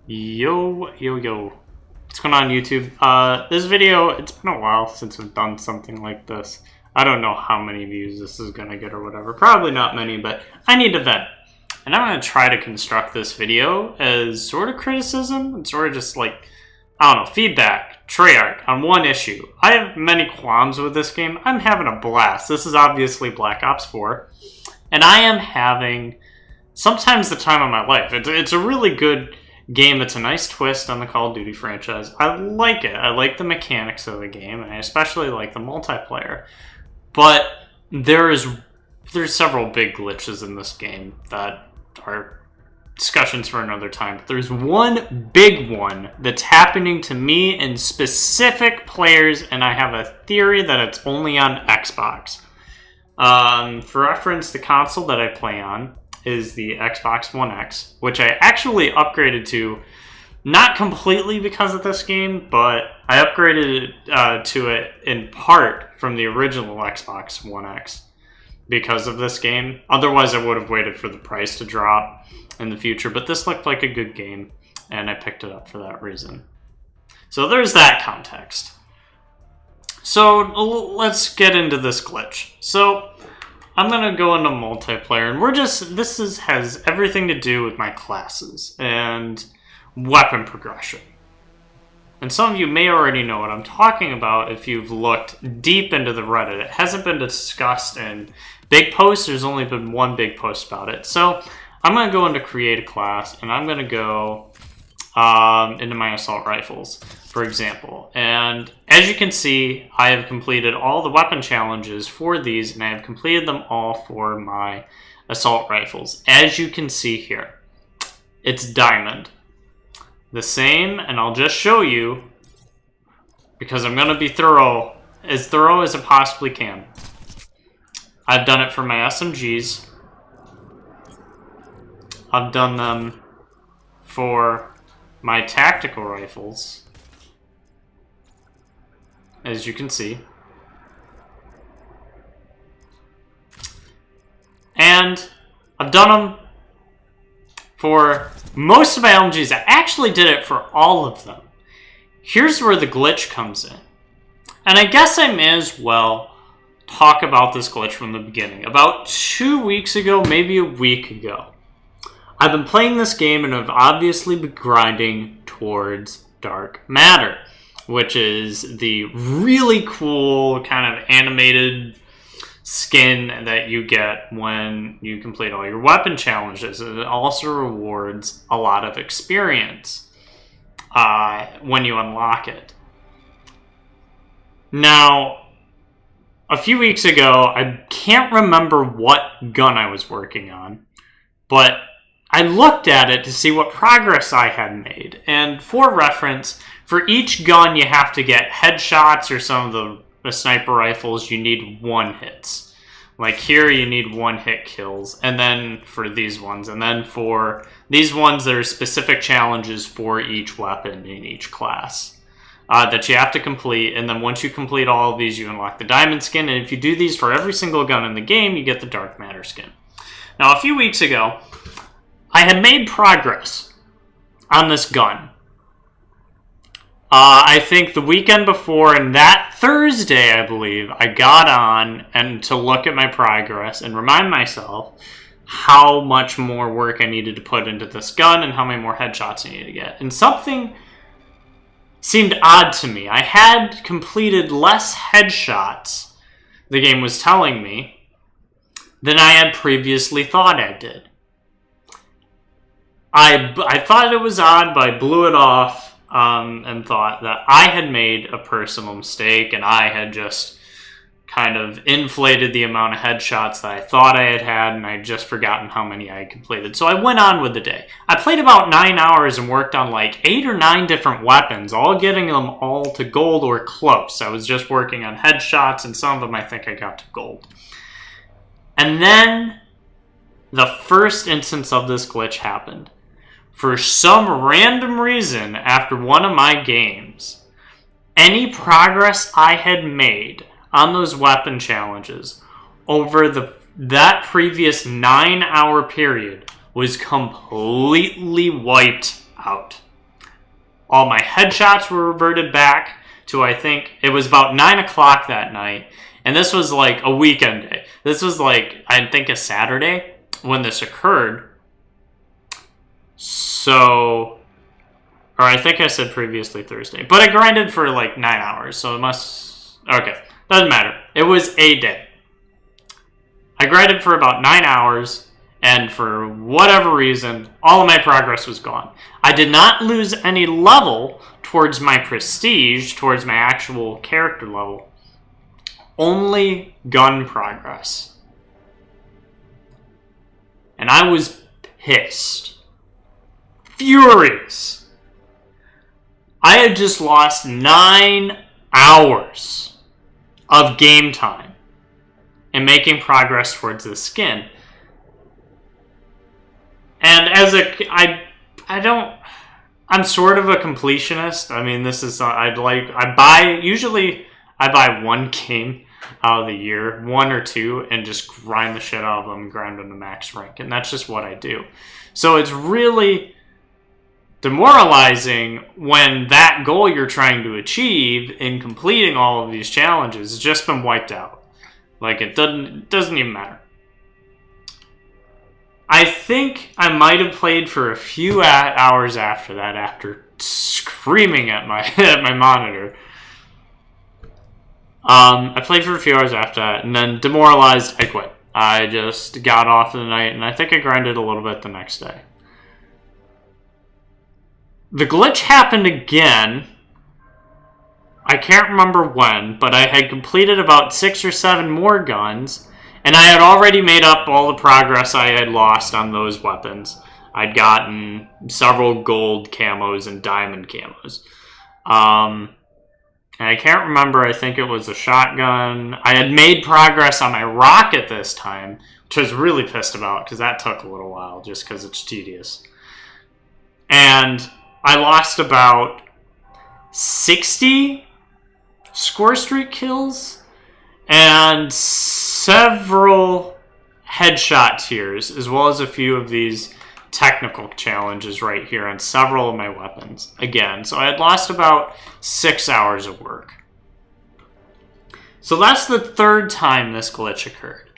Yo. What's going on, YouTube? This video, it's been a while since I've done something like this. I don't know how many views this is gonna get or whatever. Probably not many, but I need to vent. And I'm gonna try to construct this video as sort of criticism and sort of just like, I don't know, feedback, Treyarch, on one issue. I have many qualms with this game. I'm having a blast. This is obviously Black Ops 4. And I am having sometimes the time of my life. It's a really good game. It's a nice twist on the Call of Duty franchise. I like it. I like the mechanics of the game, and I especially like the multiplayer. But there's several big glitches in this game that are discussions for another time. But there's one big one that's happening to me and specific players, and I have a theory that it's only on Xbox. For reference, the console that I play on is the Xbox One X, which I actually upgraded to, not completely because of this game, but I upgraded to it in part from the original Xbox One X because of this game. Otherwise, I would have waited for the price to drop in the future, but this looked like a good game, and I picked it up for that reason. So there's that context. So let's get into this glitch. So I'm gonna go into multiplayer, and has everything to do with my classes and weapon progression. And some of you may already know what I'm talking about if you've looked deep into the Reddit. It hasn't been discussed in big posts. There's only been one big post about it. So I'm gonna go into create a class, and I'm gonna go into my assault rifles, for example. And as you can see, I have completed all the weapon challenges for these, and I have completed them all for my assault rifles. As you can see here, it's diamond. The same, and I'll just show you, because I'm going to be thorough as I possibly can. I've done it for my SMGs. I've done them for my tactical rifles, as you can see. And I've done them for most of my LMGs. I actually did it for all of them. Here's where the glitch comes in. And I guess I may as well talk about this glitch from the beginning. About 2 weeks ago, maybe a week ago, I've been playing this game and I've obviously been grinding towards dark matter, which is the really cool kind of animated skin that you get when you complete all your weapon challenges. It also rewards a lot of experience when you unlock it. Now, a few weeks ago, I can't remember what gun I was working on, but I looked at it to see what progress I had made. And for reference, for each gun you have to get headshots, or some of the sniper rifles you need 1 hits. Like here you need 1 hit kills. And then for these ones. And then for these ones there are specific challenges for each weapon in each class that you have to complete. And then once you complete all of these, you unlock the diamond skin. And if you do these for every single gun in the game, you get the dark matter skin. Now a few weeks ago, I had made progress on this gun. I think the weekend before, and that Thursday, I believe, I got on and to look at my progress and remind myself how much more work I needed to put into this gun and how many more headshots I needed to get. And something seemed odd to me. I had completed less headshots, the game was telling me, than I had previously thought I did. I thought it was odd, but I blew it off and thought that I had made a personal mistake and I had just kind of inflated the amount of headshots that I thought I had, and I had just forgotten how many I had completed. So I went on with the day. I played about 9 hours and worked on like 8 or 9 different weapons, all getting them all to gold or close. I was just working on headshots, and some of them I think I got to gold. And then the first instance of this glitch happened. For some random reason, after one of my games, any progress I had made on those weapon challenges over that previous 9-hour period was completely wiped out. All my headshots were reverted back to, I think, it was about 9 o'clock that night. And this was like a weekend day. This was like, I think, a Saturday when this occurred. So, or I think I said previously Thursday. But I grinded for like 9 hours. So it must, okay, doesn't matter. It was a day. I grinded for about 9 hours. And for whatever reason, all of my progress was gone. I did not lose any level towards my prestige, towards my actual character level. Only gun progress. And I was pissed. Furious. I had just lost 9 hours of game time in making progress towards the skin. And as I'm sort of a completionist. I mean, this is, I buy one game out of the year, 1 or 2, and just grind the shit out of them, grind them to max rank. And that's just what I do. So it's really demoralizing when that goal you're trying to achieve in completing all of these challenges has just been wiped out. Like, it doesn't even matter. I think I might have played for a few hours after that, after screaming at my monitor. I played for a few hours after that, and then demoralized, I quit. I just got off for the night, and I think I grinded a little bit the next day. The glitch happened again. I can't remember when, but I had completed about 6 or 7 more guns, and I had already made up all the progress I had lost on those weapons. I'd gotten several gold camos and diamond camos. And I can't remember, I think it was a shotgun. I had made progress on my rocket this time, which I was really pissed about because that took a little while just because it's tedious. And I lost about 60 score streak kills and several headshot tiers, as well as a few of these technical challenges right here on several of my weapons. Again, so I had lost about 6 hours of work. So that's the 3rd time this glitch occurred.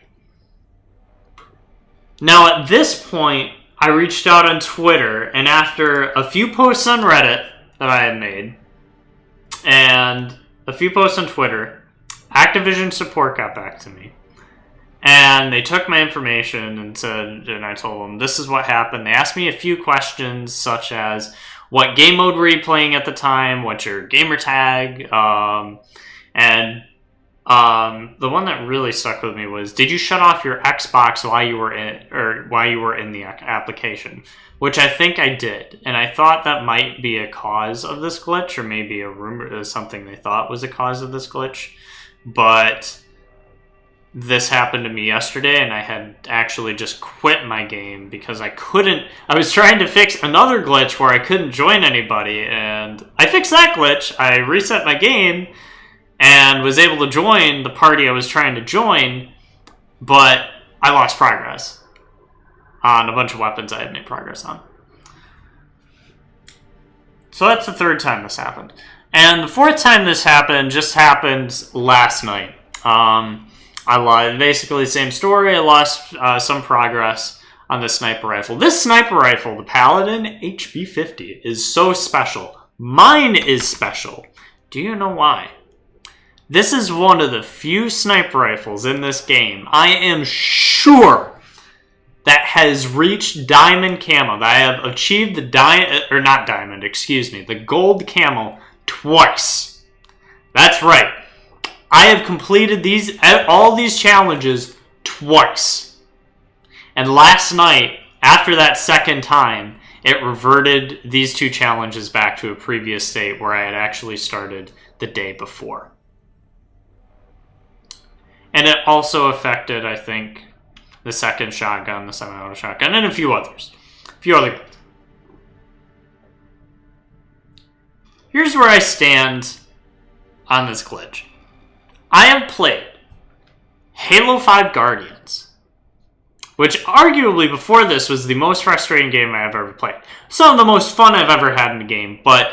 Now at this point, I reached out on Twitter, and after a few posts on Reddit that I had made, and a few posts on Twitter, Activision support got back to me. And they took my information and said, and I told them, this is what happened. They asked me a few questions, such as, what game mode were you playing at the time? What's your gamer tag? And the one that really stuck with me was, did you shut off your Xbox while you were in the application? Which I think I did. And I thought that might be a cause of this glitch, or maybe a rumor, something they thought was a cause of this glitch. But this happened to me yesterday, and I had actually just quit my game because I was trying to fix another glitch where I couldn't join anybody, and I fixed that glitch. I reset my game and was able to join the party I was trying to join, but I lost progress on a bunch of weapons I had made progress on. So that's the 3rd time this happened. And the 4th time this happened just happened last night. I lied. Basically the same story. I lost some progress on the sniper rifle. This sniper rifle, the Paladin HB50, is so special. Mine is special. Do you know why? This is one of the few sniper rifles in this game, I am sure, that has reached diamond camo. That I have achieved the gold camo twice. That's right. I have completed all these challenges twice. And last night, after that 2nd time, it reverted these 2 challenges back to a previous state where I had actually started the day before. And it also affected, I think, the 2nd shotgun, the 7-auto shotgun, and a few others. Here's where I stand on this glitch. I have played Halo 5 Guardians, which arguably before this was the most frustrating game I have ever played. Some of the most fun I've ever had in a game, but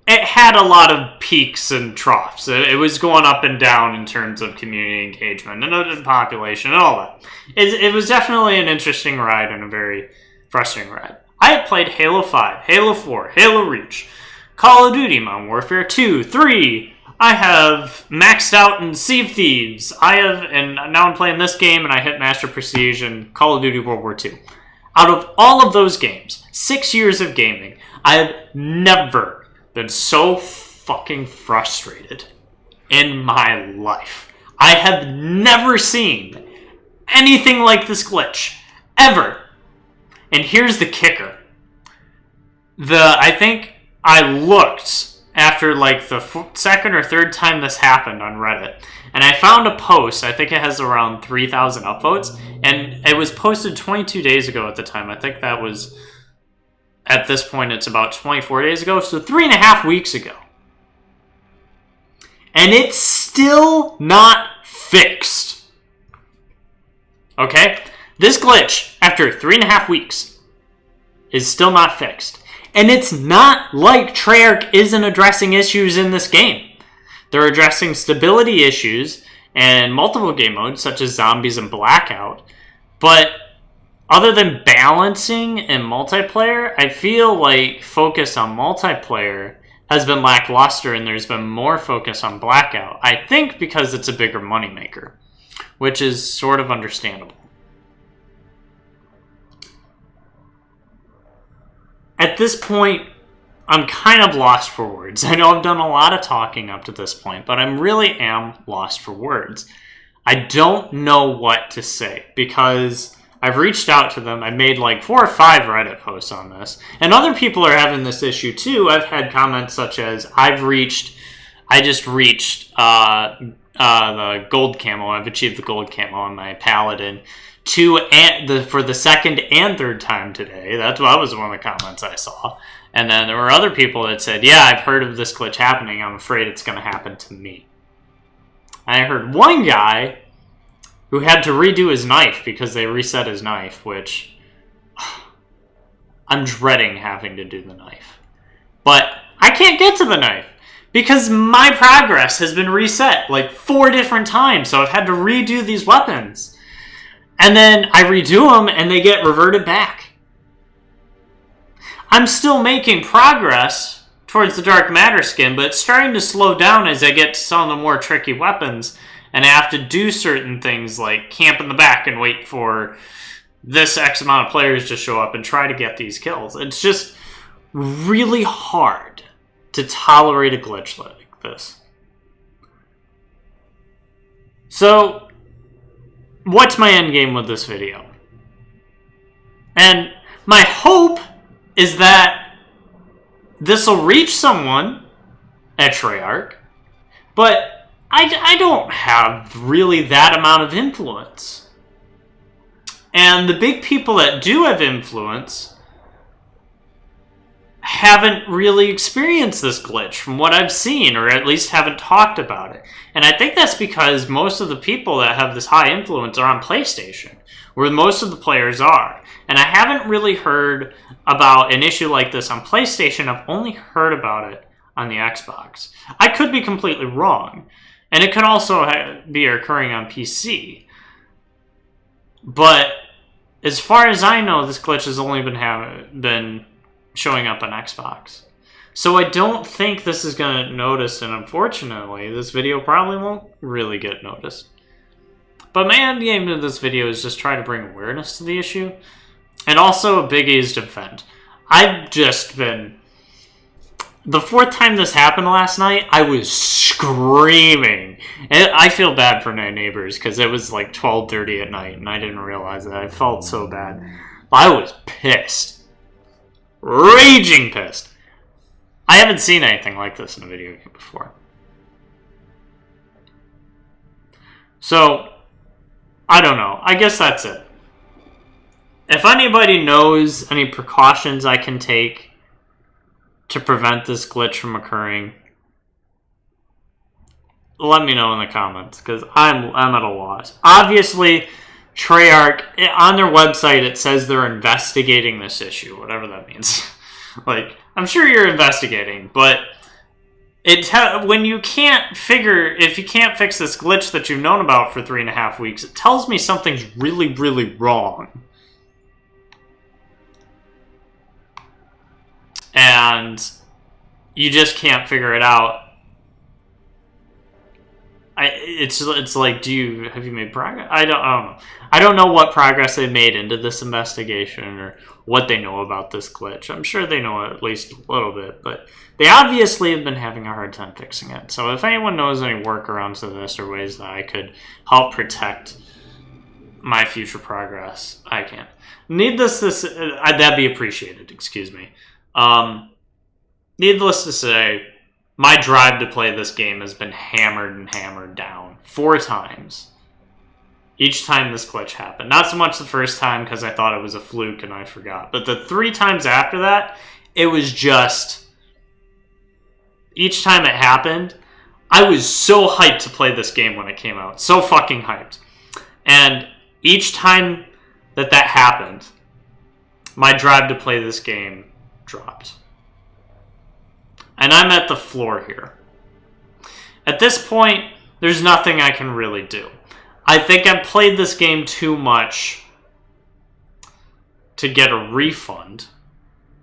it had a lot of peaks and troughs. It was going up and down in terms of community engagement and population and all that. It was definitely an interesting ride and a very frustrating ride. I have played Halo 5, Halo 4, Halo Reach, Call of Duty, Modern Warfare 2, 3. I have maxed out in Sea of Thieves. And now I'm playing this game, and I hit Master Prestige and Call of Duty World War 2. Out of all of those games, 6 years of gaming, I have never been so fucking frustrated in my life. I have never seen anything like this glitch. Ever. And here's the kicker. I think I looked after like the second or third time this happened on Reddit, and I found a post. I think it has around 3,000 upvotes, and it was posted 22 days ago at the time. I think that was, at this point, it's about 24 days ago, so 3.5 weeks ago. And it's still not fixed. Okay? This glitch, after 3.5 weeks, is still not fixed. And it's not like Treyarch isn't addressing issues in this game. They're addressing stability issues and multiple game modes, such as zombies and blackout. But other than balancing and multiplayer, I feel like focus on multiplayer has been lackluster, and there's been more focus on blackout. I think because it's a bigger moneymaker, which is sort of understandable. At this point, I'm kind of lost for words. I know I've done a lot of talking up to this point, but I really am lost for words. I don't know what to say, because I've reached out to them. I made like 4 or 5 Reddit posts on this, and other people are having this issue too. I've had comments such as, I just reached the gold camo. I've achieved the gold camo on my Paladin for the second and third time today. That was one of the comments I saw. And then there were other people that said, yeah, I've heard of this glitch happening. I'm afraid it's going to happen to me. I heard one guy who had to redo his knife because they reset his knife, which I'm dreading having to do the knife. But I can't get to the knife because my progress has been reset like 4 different times. So I've had to redo these weapons. And then I redo them, and they get reverted back. I'm still making progress towards the Dark Matter skin, but it's starting to slow down as I get to some of the more tricky weapons, and I have to do certain things like camp in the back and wait for this X amount of players to show up and try to get these kills. It's just really hard to tolerate a glitch like this. So, what's my end game with this video? And my hope is that this will reach someone at Treyarch, but I don't have really that amount of influence. And the big people that do have influence haven't really experienced this glitch from what I've seen, or at least haven't talked about it. And I think that's because most of the people that have this high influence are on PlayStation, where most of the players are. And I haven't really heard about an issue like this on PlayStation. I've only heard about it on the Xbox. I could be completely wrong. And it could also be occurring on PC. But as far as I know, this glitch has only been showing up on Xbox. So I don't think this is going to notice, and unfortunately, this video probably won't really get noticed. But my end game of this video is just try to bring awareness to the issue, and also a biggie is to defend. I've just been... The 4th time this happened last night, I was screaming. And I feel bad for my neighbors, because it was like 12:30 at night, and I didn't realize that. I felt so bad. I was pissed. Raging pissed. I haven't seen anything like this in a video game before. So, I don't know. I guess that's it. If anybody knows any precautions I can take to prevent this glitch from occurring, let me know in the comments, because I'm at a loss. Obviously, Treyarch, on their website, it says they're investigating this issue, whatever that means. Like, I'm sure you're investigating, but When you can't if you can't fix this glitch that you've known about for 3.5 weeks, it tells me something's really, really wrong. And you just can't figure it out. It's like, have you made progress? I don't know. I don't know what progress they made into this investigation or what they know about this glitch. I'm sure they know at least a little bit, but they obviously have been having a hard time fixing it. So if anyone knows any workarounds to this or ways that I could help protect my future progress, I can. That'd be appreciated. Excuse me. Needless to say, my drive to play this game has been hammered and hammered down 4 times. Each time this glitch happened. Not so much the first time because I thought it was a fluke and I forgot. But the 3 times after that, it was just... Each time it happened, I was so hyped to play this game when it came out. So fucking hyped. And each time that happened, my drive to play this game dropped. And I'm at the floor here. At this point, there's nothing I can really do. I think I've played this game too much to get a refund.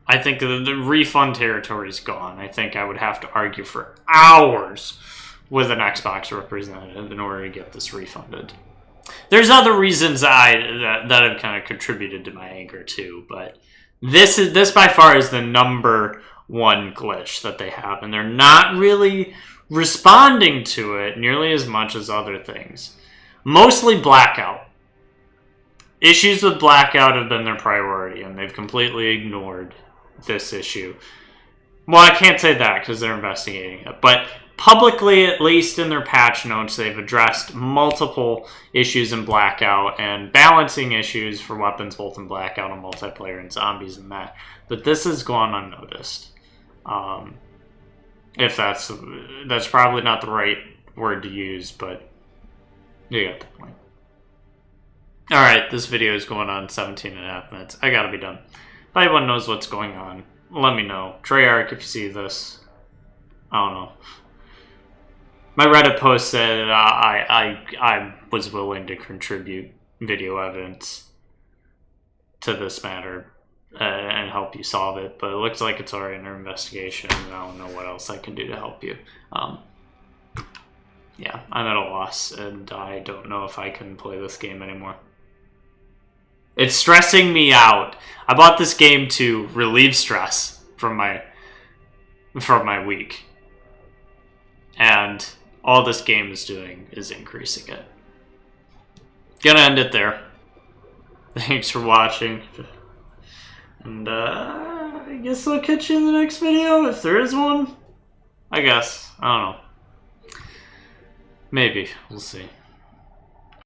I think the refund territory is gone. I think I would have to argue for hours with an Xbox representative in order to get this refunded. There's other reasons that have kind of contributed to my anger too, but this by far is the number one glitch that they have, and they're not really responding to it nearly as much as other things. Mostly blackout. Issues with blackout have been their priority, and they've completely ignored this issue. Well, I can't say that because they're investigating it, but publicly, at least in their patch notes, they've addressed multiple issues in blackout and balancing issues for weapons both in blackout and multiplayer and zombies and that. But this has gone unnoticed. If that's probably not the right word to use, but you got the point. Alright, this video is going on 17.5 minutes. I gotta be done. If anyone knows what's going on, let me know. Treyarch, if you see this, I don't know. My Reddit post said I was willing to contribute video evidence to this matter and help you solve it, but it looks like it's already under investigation, and I don't know what else I can do to help you. Yeah, I'm at a loss, and I don't know if I can play this game anymore. It's stressing me out. I bought this game to relieve stress from my week, and all this game is doing is increasing it. Gonna end it there. Thanks for watching. And I guess I'll catch you in the next video, if there is one. I guess. I don't know. Maybe. We'll see.